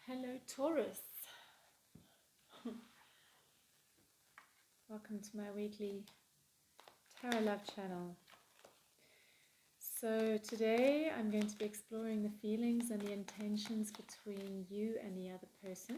Hello Taurus, welcome to my weekly Tarot Love channel. So today I'm going to be exploring the feelings and the intentions between you and the other person,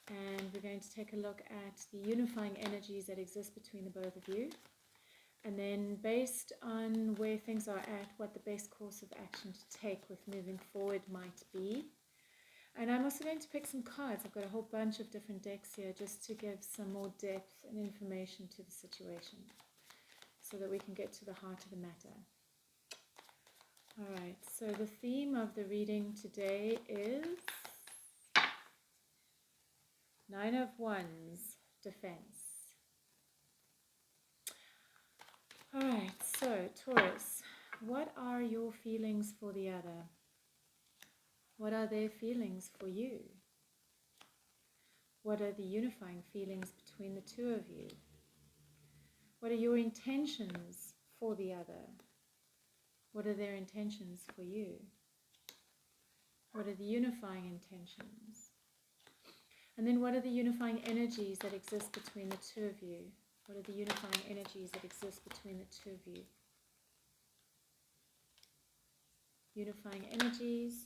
and we're going to take a look at the unifying energies that exist between the both of you, and then based on where things are at, what the best course of action to take with moving forward might be. And I'm also going to pick some cards. I've got a whole bunch of different decks here just to give some more depth and information to the situation so that we can get to the heart of the matter. Alright, so the theme of the reading today is Nine of Wands, Defense. Alright, so Taurus, what are your feelings for the other? What are their feelings for you? What are the unifying feelings between the two of you? What are your intentions for the other? What are their intentions for you? What are the unifying intentions? And then what are the unifying energies that exist between the two of you? What are the unifying energies that exist between the two of you? Unifying energies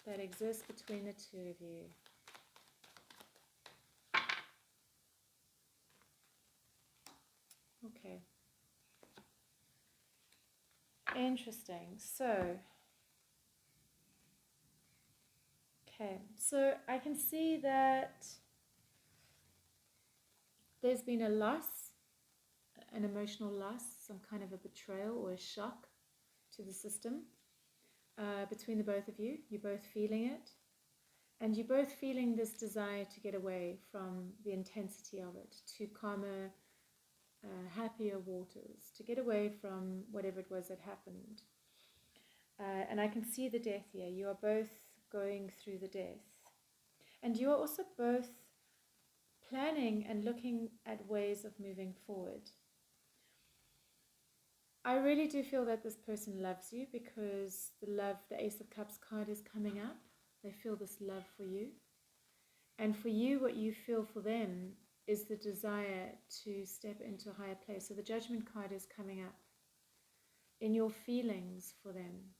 that exist between the two of you. Okay. Interesting. So I can see that there's been a loss, an emotional loss, some kind of a betrayal or a shock to the system between the both of you. You're both feeling it, and you're both feeling this desire to get away from the intensity of it, to calmer, happier waters, to get away from whatever it was that happened. And I can see the death here. You are both going through the death. And you are also both planning and looking at ways of moving forward. I really do feel that this person loves you because the Ace of Cups card is coming up. They feel this love for you. And for you, what you feel for them is the desire to step into a higher place. So the Judgment card is coming up in your feelings for them.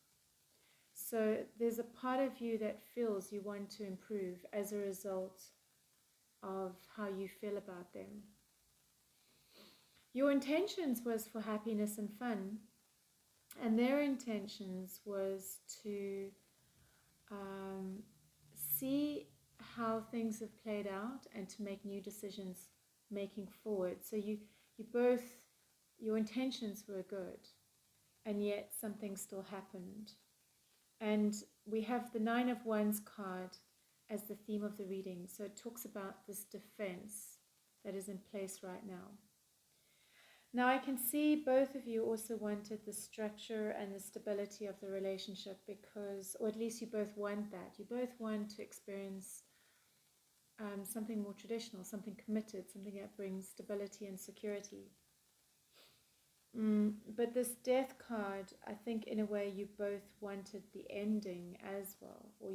So there's a part of you that feels you want to improve as a result of how you feel about them. Your intentions was for happiness and fun, and their intentions was to see how things have played out and to make new decisions making forward. So you both, your intentions were good, and yet something still happened. And we have the Nine of Wands card as the theme of the reading. So it talks about this defense that is in place right now. Now I can see both of you also wanted the structure and the stability of the relationship because, or at least you both want that. You both want to experience something more traditional, something committed, something that brings stability and security. But this death card, I think in a way you both wanted the ending as well. Or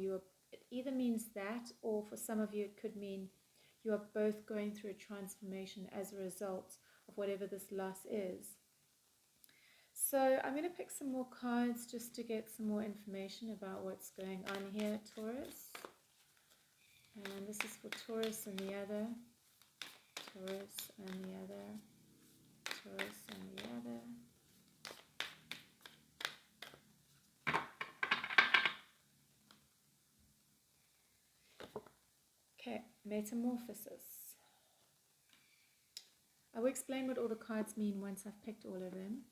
it either means that, or for some of you it could mean you are both going through a transformation as a result of whatever this loss is. So I'm going to pick some more cards just to get some more information about what's going on here, Taurus. And this is for Taurus and the other, Taurus and the other, Taurus and the other. Okay, Metamorphosis. I will explain what all the cards mean once I've picked all of them.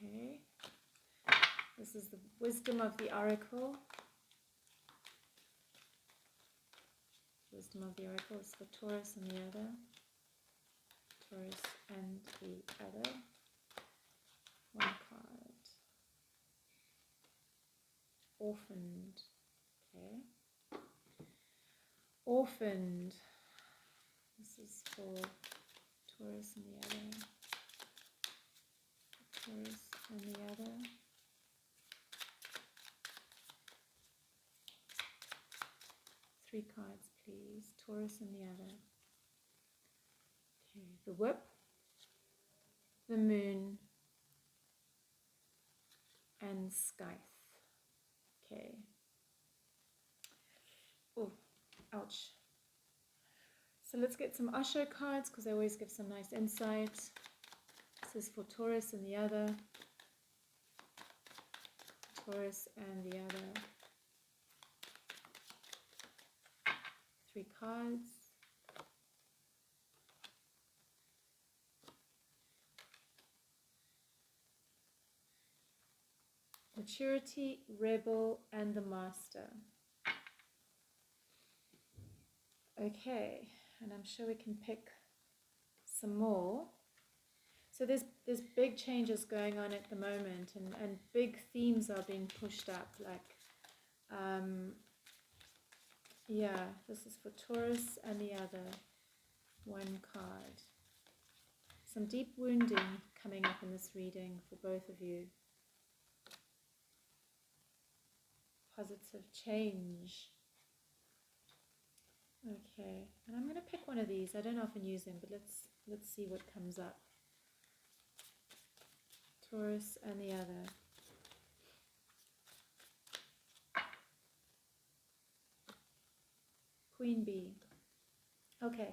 Okay, this is the Wisdom of the Oracle. Wisdom of the Oracle is for Taurus and the other. Taurus and the other. One card. Orphaned. Okay. Orphaned. This is for Taurus and the other. Taurus and the other. 3 cards, please. Taurus and the other. Okay, the Whip, the Moon, and Scythe. Okay. Oh, ouch. So let's get some Osho cards because they always give some nice insight. This is for Taurus and the other. Taurus and the other. 3 cards. Maturity, Rebel, and the Master. Okay, and I'm sure we can pick some more. So there's big changes going on at the moment, and big themes are being pushed up. Like, yeah, this is for Taurus and the other. 1 card. Some deep wounding coming up in this reading for both of you. Positive change. Okay, and I'm going to pick one of these. I don't often use them, but let's see what comes up. Taurus and the other. Queen Bee. Okay.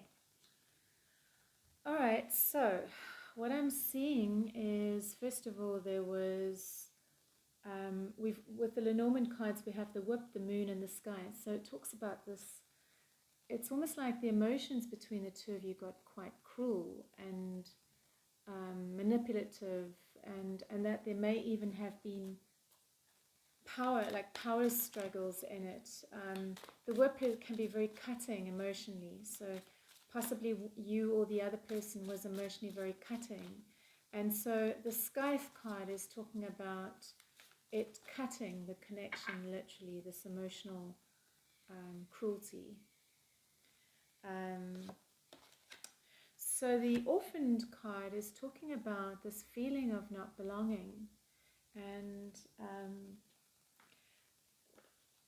All right, so what I'm seeing is, first of all, there was, with the Lenormand cards, we have the Whip, the Moon, and the Sky. So it talks about this. It's almost like the emotions between the two of you got quite cruel and manipulative, and that there may even have been power struggles in it. The Whip can be very cutting emotionally, so possibly you or the other person was emotionally very cutting. And so the Scythe card is talking about it cutting the connection, literally, this emotional cruelty. So the Orphaned card is talking about this feeling of not belonging, and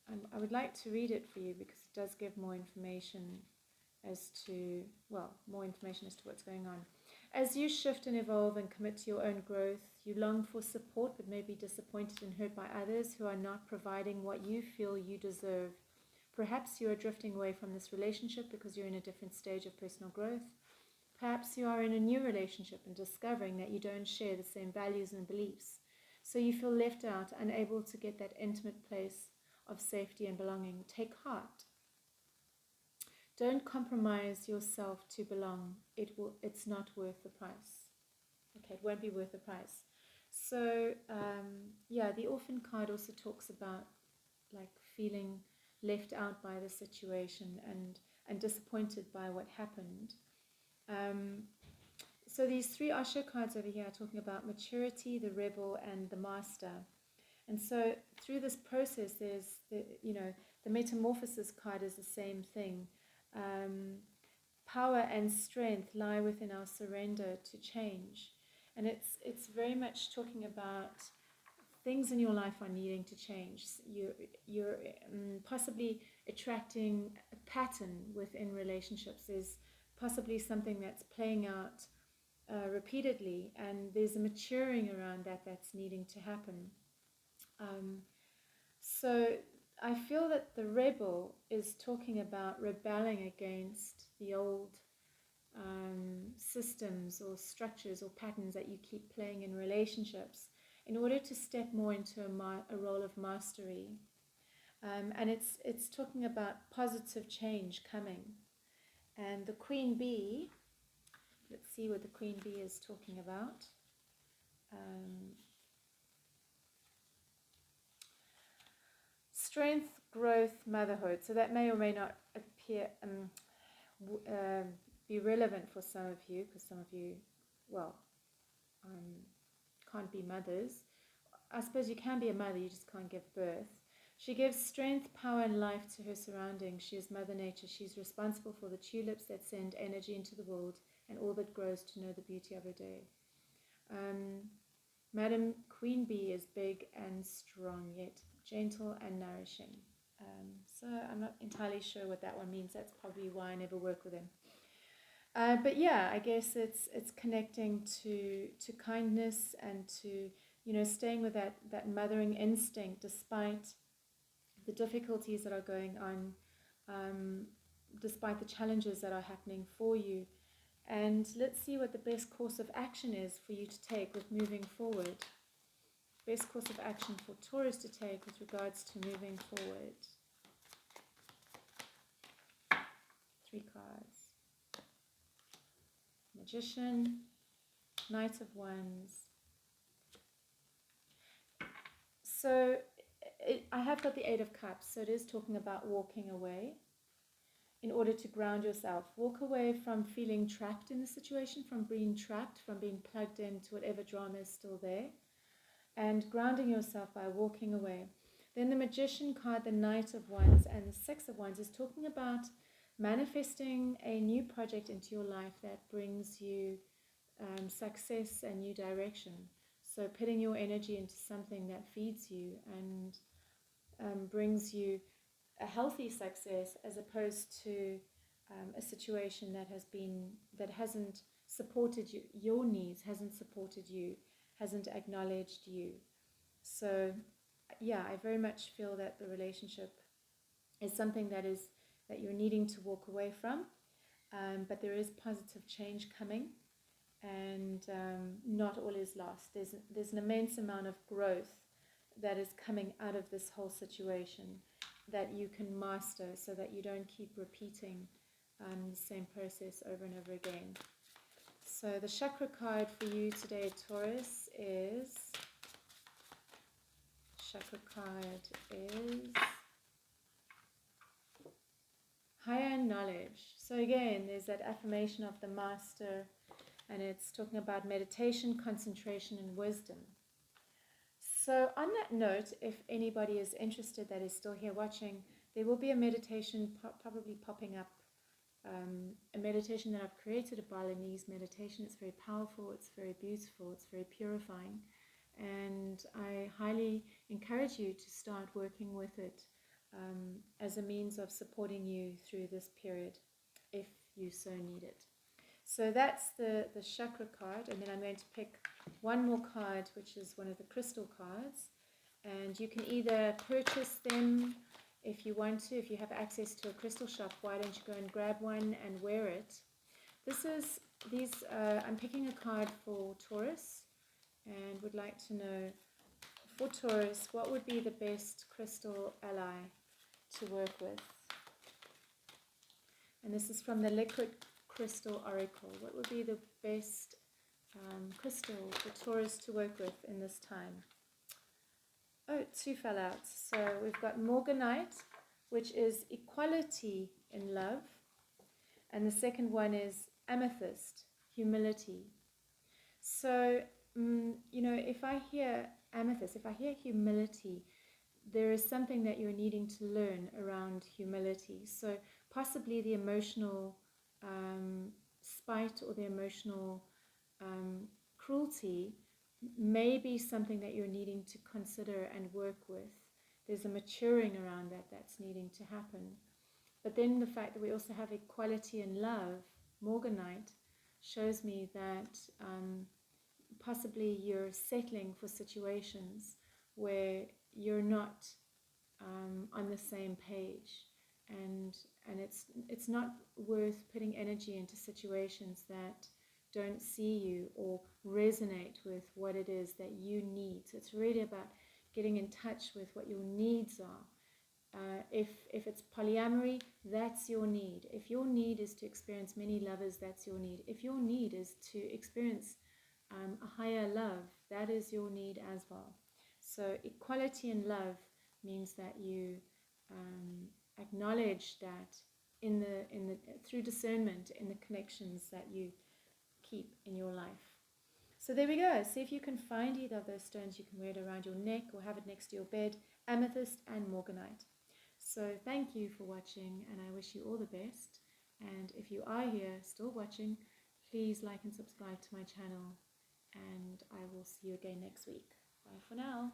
I would like to read it for you because it does give more information as to, more information as to what's going on. As you shift and evolve and commit to your own growth, you long for support but may be disappointed and hurt by others who are not providing what you feel you deserve. Perhaps you are drifting away from this relationship because you're in a different stage of personal growth. Perhaps you are in a new relationship and discovering that you don't share the same values and beliefs. So you feel left out, unable to get that intimate place of safety and belonging. Take heart. Don't compromise yourself to belong. It's not worth the price. Okay, it won't be worth the price. So, the Orphan card also talks about like feeling left out by the situation and disappointed by what happened. So these 3 Osho cards over here are talking about maturity, the Rebel, and the Master. And so through this process, there's the Metamorphosis card is the same thing. Power and strength lie within our surrender to change, and it's very much talking about things in your life are needing to change. You're possibly attracting a pattern within relationships. There's possibly something that's playing out repeatedly, and there's a maturing around that's needing to happen. So I feel that the Rebel is talking about rebelling against the old systems or structures or patterns that you keep playing in relationships in order to step more into a role of mastery. And it's talking about positive change coming. And the Queen Bee, let's see what the Queen Bee is talking about. Strength, growth, motherhood. So that may or may not appear be relevant for some of you, because some of you, can't be mothers. I suppose you can be a mother, you just can't give birth. She gives strength, power, and life to her surroundings. She is Mother Nature. She's responsible for the tulips that send energy into the world and all that grows to know the beauty of her day. Madam Queen Bee is big and strong, yet gentle and nourishing. So I'm not entirely sure what that one means. That's probably why I never work with him. But yeah, I guess it's connecting to kindness and to, staying with that mothering instinct despite the difficulties that are going on, despite the challenges that are happening for you. And let's see what the best course of action is for you to take with moving forward. Best course of action for Taurus to take with regards to moving forward. 3 cards. Magician, Knight of Wands. So I have got the 8 of Cups, so it is talking about walking away in order to ground yourself. Walk away from feeling trapped in the situation, from being trapped, from being plugged into whatever drama is still there, and grounding yourself by walking away. Then the Magician card, the Knight of Wands, and the 6 of Wands is talking about manifesting a new project into your life that brings you success and new direction. So putting your energy into something that feeds you and brings you a healthy success, as opposed to a situation that hasn't supported you, your needs, hasn't supported you, hasn't acknowledged you. So yeah, I very much feel that the relationship is something that you're needing to walk away from, but there is positive change coming, and not all is lost. There's an immense amount of growth that is coming out of this whole situation that you can master, so that you don't keep repeating the same process over and over again. So the chakra card for you today, Taurus, is higher knowledge. So again, there's that affirmation of the master, and it's talking about meditation, concentration, and wisdom. So on that note, if anybody is interested that is still here watching, there will be a meditation probably popping up, a meditation that I've created, a Balinese meditation. It's very powerful, it's very beautiful, it's very purifying, and I highly encourage you to start working with it as a means of supporting you through this period, if you so need it. So that's the chakra card, and then I'm going to pick one more card, which is one of the crystal cards, and you can either purchase them if you want to. If you have access to a crystal shop, why don't you go and grab one and wear it? I'm picking a card for Taurus, and would like to know, for Taurus, what would be the best crystal ally to work with? And this is from the Liquid Crystal Oracle. What would be the best crystal for Taurus to work with in this time? Oh, 2 fell out. So we've got Morganite, which is equality in love. And the second one is Amethyst, humility. So, if I hear amethyst, if I hear humility, there is something that you're needing to learn around humility. So possibly the emotional spite or the emotional cruelty may be something that you're needing to consider and work with. There's a maturing around that's needing to happen. But then the fact that we also have equality in love, Morganite, shows me that possibly you're settling for situations where you're not on the same page, and it's not worth putting energy into situations that don't see you or resonate with what it is that you need. So it's really about getting in touch with what your needs are. If it's polyamory, that's your need. If your need is to experience many lovers, that's your need. If your need is to experience a higher love, that is your need as well. So equality in love means that you acknowledge that through discernment in the connections that you keep in your life. So there we go. See if you can find either of those stones. You can wear it around your neck or have it next to your bed. Amethyst and Morganite. So thank you for watching, and I wish you all the best. And if you are here still watching, please like and subscribe to my channel, and I will see you again next week. Bye for now.